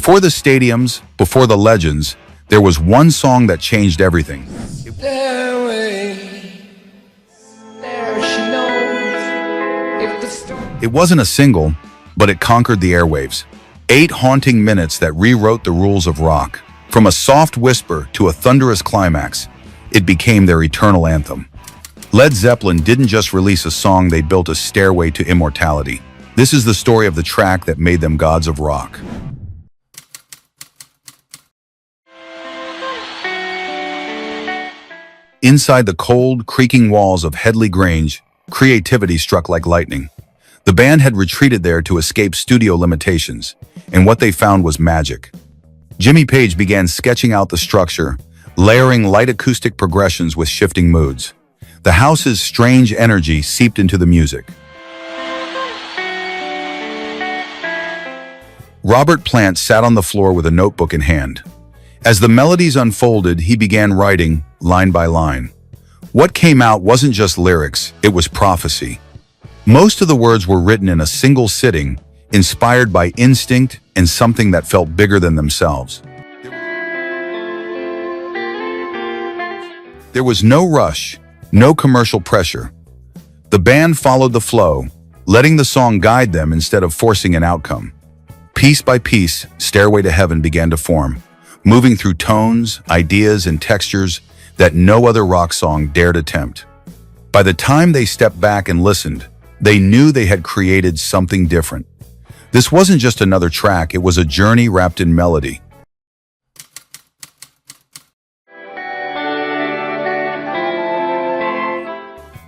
Before the stadiums, before the legends, there was one song that changed everything. Stairway, there she knows if the storm. It wasn't a single, but it conquered the airwaves. 8 haunting minutes that rewrote the rules of rock. From a soft whisper to a thunderous climax, it became their eternal anthem. Led Zeppelin didn't just release a song, they built a stairway to immortality. This is the story of the track that made them gods of rock. Inside the cold, creaking walls of Headley Grange, creativity struck like lightning. The band had retreated there to escape studio limitations, and what they found was magic. Jimmy Page began sketching out the structure, layering light acoustic progressions with shifting moods. The house's strange energy seeped into the music. Robert Plant sat on the floor with a notebook in hand. As the melodies unfolded, he began writing, line by line. What came out wasn't just lyrics, it was prophecy. Most of the words were written in a single sitting, inspired by instinct and something that felt bigger than themselves. There was no rush, no commercial pressure. The band followed the flow, letting the song guide them instead of forcing an outcome. Piece by piece, Stairway to Heaven began to form, moving through tones, ideas, and textures that no other rock song dared attempt. By the time they stepped back and listened, they knew they had created something different. This wasn't just another track, it was a journey wrapped in melody.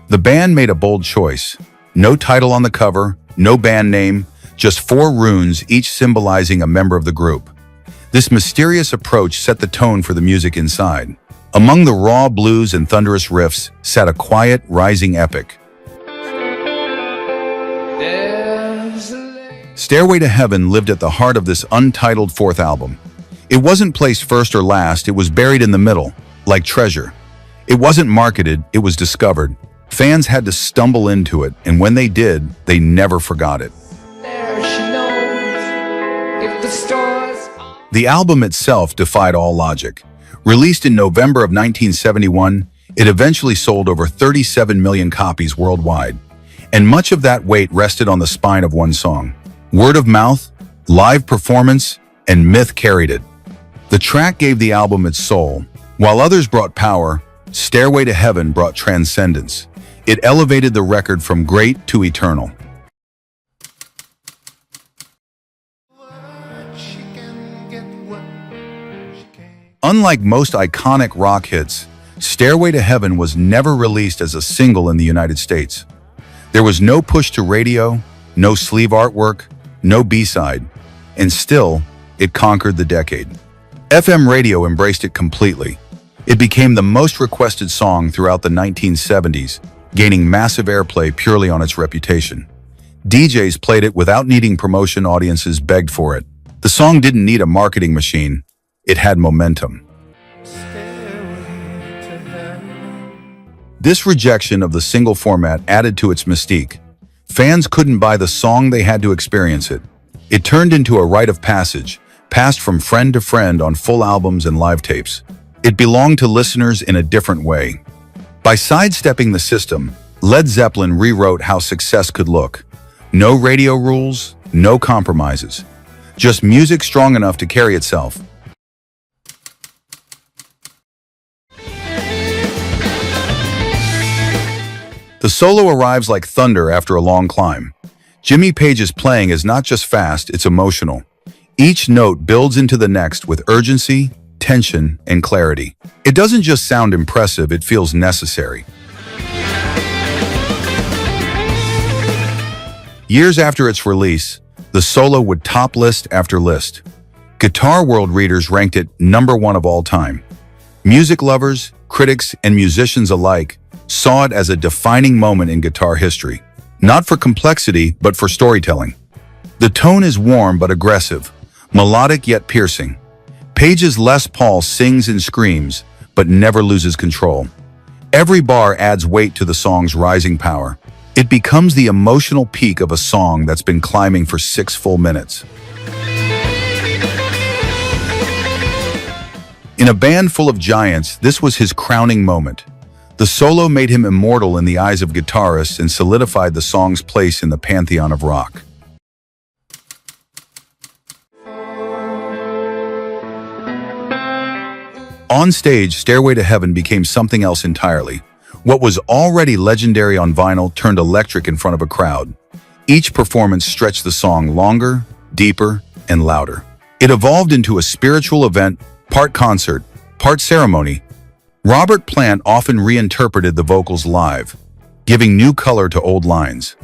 The band made a bold choice. No title on the cover, no band name, just 4 runes, each symbolizing a member of the group. This mysterious approach set the tone for the music inside. Among the raw blues and thunderous riffs sat a quiet, rising epic. Stairway to Heaven lived at the heart of this untitled 4th album. It wasn't placed first or last, it was buried in the middle, like treasure. It wasn't marketed, it was discovered. Fans had to stumble into it, and when they did, they never forgot it. There she knows if the stars. The album itself defied all logic. Released in November of 1971, it eventually sold over 37 million copies worldwide, and much of that weight rested on the spine of one song. Word of mouth, live performance, and myth carried it. The track gave the album its soul. While others brought power, Stairway to Heaven brought transcendence. It elevated the record from great to eternal. Unlike most iconic rock hits, Stairway to Heaven was never released as a single in the United States. There was no push to radio, no sleeve artwork, no B-side, and still, it conquered the decade. FM radio embraced it completely. It became the most requested song throughout the 1970s, gaining massive airplay purely on its reputation. DJs played it without needing promotion, audiences begged for it. The song didn't need a marketing machine, it had momentum. This rejection of the single format added to its mystique. Fans couldn't buy the song, they had to experience it. It turned into a rite of passage, passed from friend to friend on full albums and live tapes. It belonged to listeners in a different way. By sidestepping the system, Led Zeppelin rewrote how success could look. No radio rules, no compromises. Just music strong enough to carry itself. The solo arrives like thunder after a long climb. Jimmy Page's playing is not just fast, it's emotional. Each note builds into the next with urgency, tension, and clarity. It doesn't just sound impressive, it feels necessary. Years after its release, the solo would top list after list. Guitar World readers ranked it #1 of all time. Music lovers, critics, and musicians alike saw it as a defining moment in guitar history. Not for complexity, but for storytelling. The tone is warm but aggressive, melodic yet piercing. Page's Les Paul sings and screams, but never loses control. Every bar adds weight to the song's rising power. It becomes the emotional peak of a song that's been climbing for 6 full minutes. In a band full of giants, this was his crowning moment. The solo made him immortal in the eyes of guitarists and solidified the song's place in the pantheon of rock. On stage, Stairway to Heaven became something else entirely. What was already legendary on vinyl turned electric in front of a crowd. Each performance stretched the song longer, deeper, and louder. It evolved into a spiritual event, part concert, part ceremony. Robert Plant often reinterpreted the vocals live, giving new color to old lines.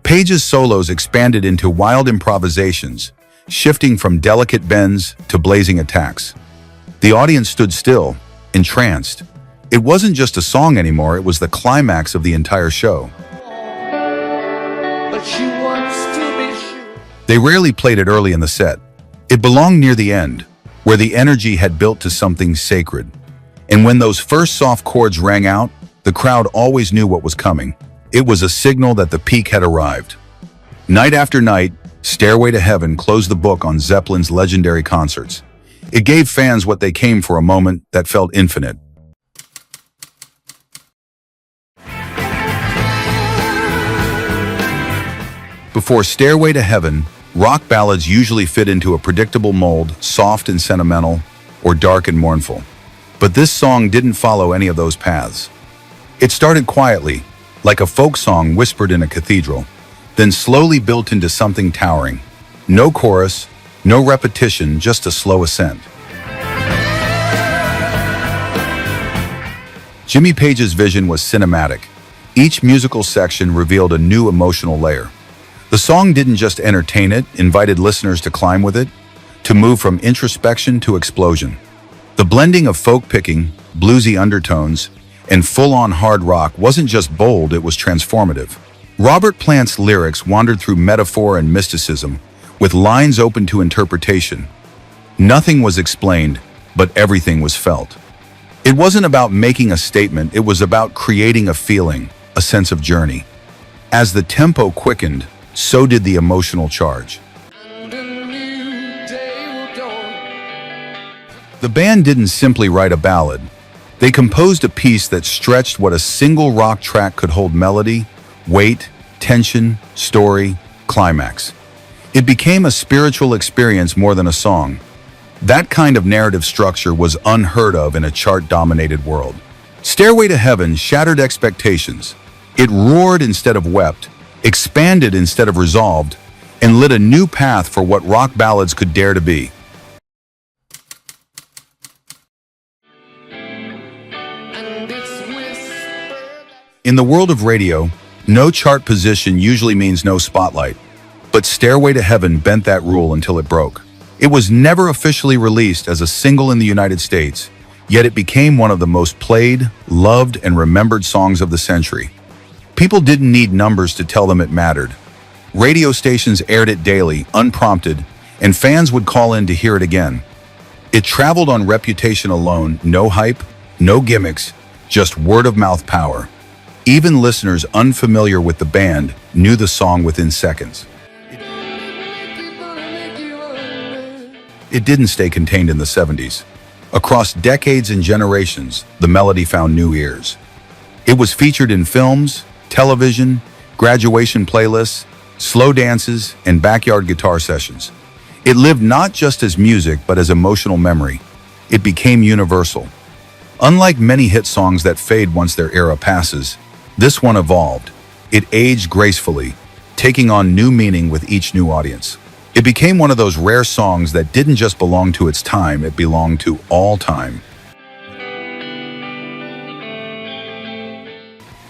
Page's solos expanded into wild improvisations, shifting from delicate bends to blazing attacks. The audience stood still, entranced. It wasn't just a song anymore, it was the climax of the entire show. But she wants to be sure. They rarely played it early in the set. It belonged near the end, where the energy had built to something sacred. And when those first soft chords rang out, the crowd always knew what was coming. It was a signal that the peak had arrived. Night after night, Stairway to Heaven closed the book on Zeppelin's legendary concerts. It gave fans what they came for, a moment that felt infinite. Before Stairway to Heaven, rock ballads usually fit into a predictable mold, soft and sentimental, or dark and mournful. But this song didn't follow any of those paths. It started quietly, like a folk song whispered in a cathedral, then slowly built into something towering. No chorus, no repetition, just a slow ascent. Jimmy Page's vision was cinematic. Each musical section revealed a new emotional layer. The song didn't just entertain, it invited listeners to climb with it, to move from introspection to explosion. The blending of folk picking, bluesy undertones, and full-on hard rock wasn't just bold, it was transformative. Robert Plant's lyrics wandered through metaphor and mysticism, with lines open to interpretation. Nothing was explained, but everything was felt. It wasn't about making a statement, it was about creating a feeling, a sense of journey. As the tempo quickened, so did the emotional charge. And a new day will dawn. The band didn't simply write a ballad. They composed a piece that stretched what a single rock track could hold: melody, weight, tension, story, climax. It became a spiritual experience more than a song. That kind of narrative structure was unheard of in a chart-dominated world. Stairway to Heaven shattered expectations. It roared instead of wept, expanded instead of resolved, and lit a new path for what rock ballads could dare to be. And it's whispered. In the world of radio, no chart position usually means no spotlight. But Stairway to Heaven bent that rule until it broke. It was never officially released as a single in the United States, yet it became one of the most played, loved, and remembered songs of the century. People didn't need numbers to tell them it mattered. Radio stations aired it daily, unprompted, and fans would call in to hear it again. It traveled on reputation alone, no hype, no gimmicks, just word-of-mouth power. Even listeners unfamiliar with the band knew the song within seconds. It didn't stay contained in the 70s. Across decades and generations, the melody found new ears. It was featured in films, television, graduation playlists, slow dances, and backyard guitar sessions. It lived not just as music, but as emotional memory. It became universal. Unlike many hit songs that fade once their era passes, this one evolved. It aged gracefully, taking on new meaning with each new audience. It became one of those rare songs that didn't just belong to its time, it belonged to all time.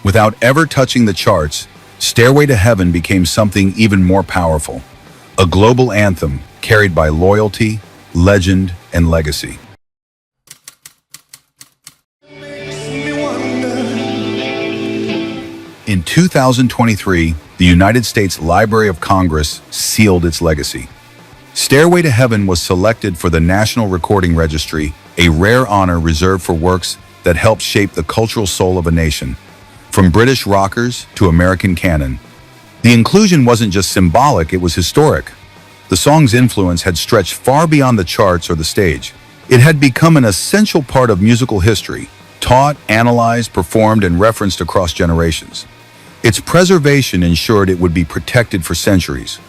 Without ever touching the charts, Stairway to Heaven became something even more powerful. A global anthem carried by loyalty, legend, and legacy. Makes me wonder. In 2023, the United States Library of Congress sealed its legacy. Stairway to Heaven was selected for the National Recording Registry, a rare honor reserved for works that helped shape the cultural soul of a nation. From British rockers to American canon, the inclusion wasn't just symbolic, it was historic. The song's influence had stretched far beyond the charts or the stage. It had become an essential part of musical history, taught, analyzed, performed, and referenced across generations. Its preservation ensured it would be protected for centuries.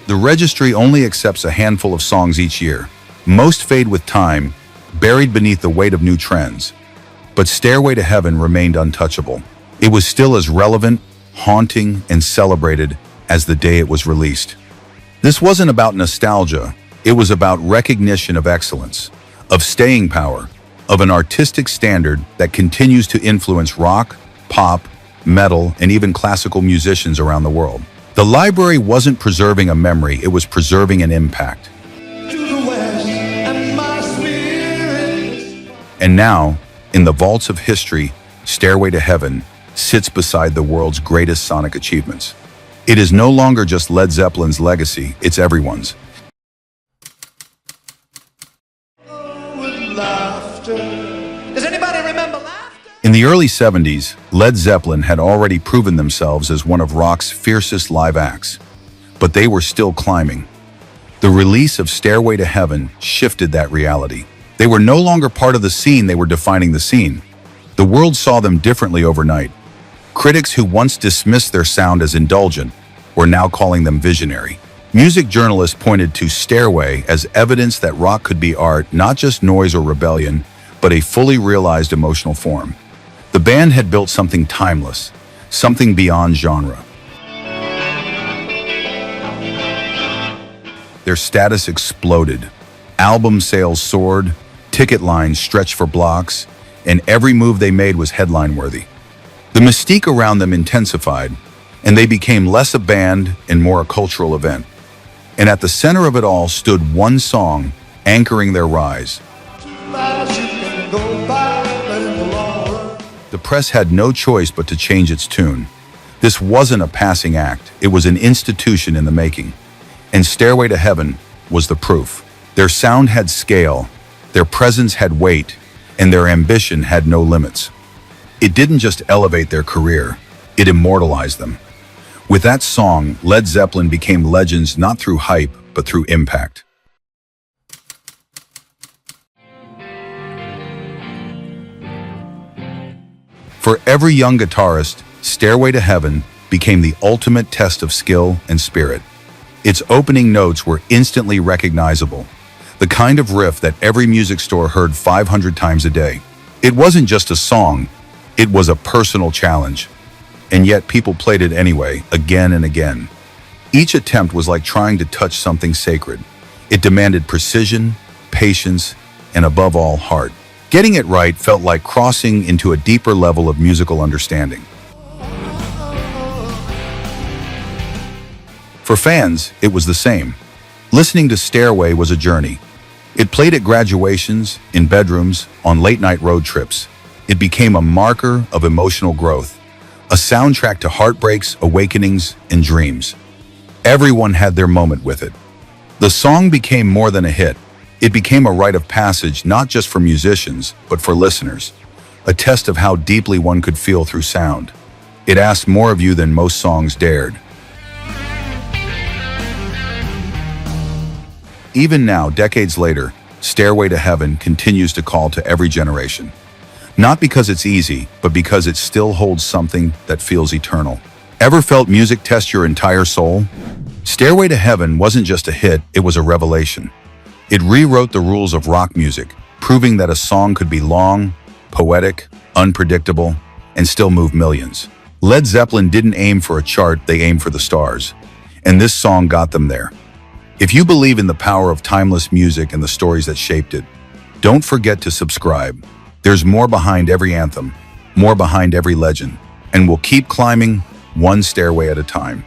The registry only accepts a handful of songs each year. Most fade with time, buried beneath the weight of new trends. But Stairway to Heaven remained untouchable. It was still as relevant, haunting, and celebrated as the day it was released. This wasn't about nostalgia. It was about recognition of excellence, of staying power, of an artistic standard that continues to influence rock, pop, metal, and even classical musicians around the world. The library wasn't preserving a memory, it was preserving an impact. And now, in the vaults of history, Stairway to Heaven sits beside the world's greatest sonic achievements. It is no longer just Led Zeppelin's legacy, it's everyone's. Does anybody remember laughter? In the early 70s, Led Zeppelin had already proven themselves as one of rock's fiercest live acts. But they were still climbing. The release of Stairway to Heaven shifted that reality. They were no longer part of the scene, they were defining the scene. The world saw them differently overnight. Critics who once dismissed their sound as indulgent were now calling them visionary. Music journalists pointed to Stairway as evidence that rock could be art, not just noise or rebellion, but a fully realized emotional form. The band had built something timeless, something beyond genre. Their status exploded. Album sales soared, ticket lines stretched for blocks, and every move they made was headline-worthy. The mystique around them intensified, and they became less a band and more a cultural event. And at the center of it all stood one song, anchoring their rise. The press had no choice but to change its tune. This wasn't a passing act, it was an institution in the making. And Stairway to Heaven was the proof. Their sound had scale, their presence had weight, and their ambition had no limits. It didn't just elevate their career, it immortalized them. With that song, Led Zeppelin became legends not through hype, but through impact. For every young guitarist, Stairway to Heaven became the ultimate test of skill and spirit. Its opening notes were instantly recognizable, the kind of riff that every music store heard 500 times a day. It wasn't just a song, it was a personal challenge. And yet people played it anyway, again and again. Each attempt was like trying to touch something sacred. It demanded precision, patience, and above all, heart. Getting it right felt like crossing into a deeper level of musical understanding. For fans, it was the same. Listening to Stairway was a journey. It played at graduations, in bedrooms, on late-night road trips. It became a marker of emotional growth, a soundtrack to heartbreaks, awakenings, and dreams. Everyone had their moment with it. The song became more than a hit. It became a rite of passage not just for musicians, but for listeners, a test of how deeply one could feel through sound. It asked more of you than most songs dared. Even now, decades later, Stairway to Heaven continues to call to every generation. Not because it's easy, but because it still holds something that feels eternal. Ever felt music test your entire soul? Stairway to Heaven wasn't just a hit, it was a revelation. It rewrote the rules of rock music, proving that a song could be long, poetic, unpredictable, and still move millions. Led Zeppelin didn't aim for a chart, they aimed for the stars. And this song got them there. If you believe in the power of timeless music and the stories that shaped it, don't forget to subscribe. There's more behind every anthem, more behind every legend, and we'll keep climbing one stairway at a time.